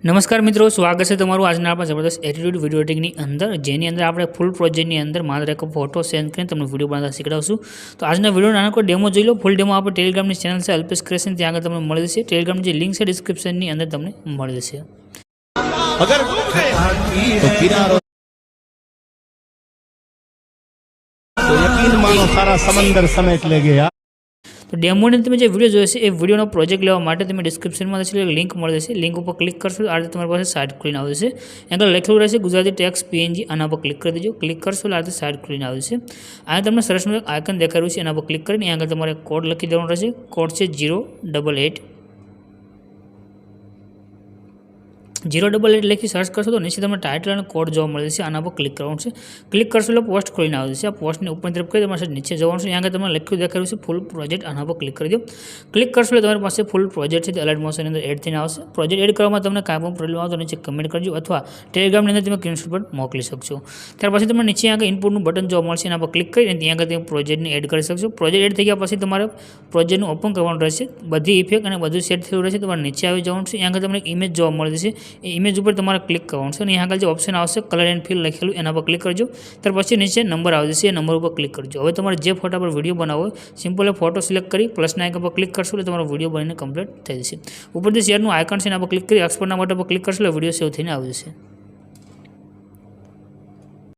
નમસ્કાર મિત્રો, સ્વાગત છે તમારું આજના આપણા જબરદસ્ત એટીટ્યુડ વિડીયો એડિટિંગની અંદર, જેની અંદર આપણે ફૂલ પ્રોજેક્ટની અંદર માત્ર એક ફોટો સેન્ડ કરીને તમને વિડીયો બનાવતા શીખડાવશું. તો આજના વિડીયો નાનો ડેમો જોઈ લો. ફૂલ ડેમો આપણે ટેલિગ્રામની ચેનલ છે અલ્પેશ ક્રિએશન, ત્યાં આગળ તમને મળી જશે. ટેલિગ્રામની જે લિંક છે ડિસ્ક્રિપ્શનની અંદર તમને મળી જશે. अगर तो किनारों तो यकीन मानो सारा समंदर समेट ले गया. તો ડેમોની તમે જે વિડીયો જોયો છે એ વિડીયોનો પ્રોજેક્ટ લેવા માટે તમે ડિસ્ક્રિપ્શનમાં લિંક મળી જશે. લિંક ઉપર ક્લિક કરશો આ રીતે તમારી પાસે સાઇટ ખુલીને આવે છે. આગળ લખેલું રહેશે ગુજરાતી ટેક્સ PNG, આના પર ક્લિક કરી દેજો. ક્લિક કરશો એટલે આ રીતે સાઇટ ખુલીને આવે છે. આ તમને સરસનું એક આઇકન દેખાડ્યું છે, એના પર ક્લિક કરીને આગળ તમારે કોડ લખી દેવાનો રહેશે. કોડ છે 088 લખી સર્ચ કરશો તો નીચે તમને ટાઇટલ અને કોડ જોવા મળે છે. આના પર ક્લિક કરવાનું છે. ક્લિક કરશો એટલે પોસ્ટ ખોલીને આવે છે. આ પોસ્ટની ઉપરની તરફ કરી તમારે નીચે જવાનું છે. આગળ તમને લખ્યું દેખાડ્યું છે ફૂલ પ્રોજેક્ટ, આના પર ક્લિક કરી દો. ક્લિક કરશો એટલે તમારી પાસે ફૂલ પ્રોજેક્ટ છે તે અલર્ટ મોશનની અંદર એડ થઈને આવશે. પ્રોજેક્ટ એડ કરવામાં તમને કાંઈ પણ પ્રોબ્લેમ આવે તો નીચે કમેન્ટ કરજો, અથવા ટેલિગ્રામની અંદર તમે સ્ક્રીનશોટ પણ મોકલી શકશો. ત્યાર પછી તમને નીચે આગળ ઇનપુટનું બટન જોવા મળશે, એના પર ક્લિક કરીને ત્યાં આગળ તમે પ્રોજેક્ટને એડ કરી શકશો. પ્રોજેક્ટ એડ થઈ ગયા પછી તમારે પ્રોજેક્ટનું ઓપન કરવાનું રહેશે. બધી ઇફેક્ટ અને બધું સેટ થયું રહેશે. તમારે નીચે આવી જવાનું છે. આગળ તમને એક ઇમેજ જોવા મળે છે. એ ઇમેજ ઉપર તમારે ક્લિક કરવાનું છે અને અહીં આગળ જે ઓપ્શન આવશે કલર એન્ડ ફિલ લખેલું, એના પર ક્લિક કરજો. ત્યાર પછી નીચે નંબર આવી જશે, એ નંબર ઉપર ક્લિક કરજો. હવે તમારે જે ફોટા પર વિડીયો બનાવવો હોય સિમ્પલ ફોટો સિલેક્ટ કરી પ્લસના આઇકન પર ક્લિક કરશો એટલે તમારો વિડીયો બનીને કમ્પ્લીટ થઈ જશે. ઉપરથી શેરનું આઇકન છે એના પર ક્લિક કરી એક્સપોર્ટના બટન પર ક્લિક કરશો એટલે વિડીયો સેવ થઈને આવી જશે.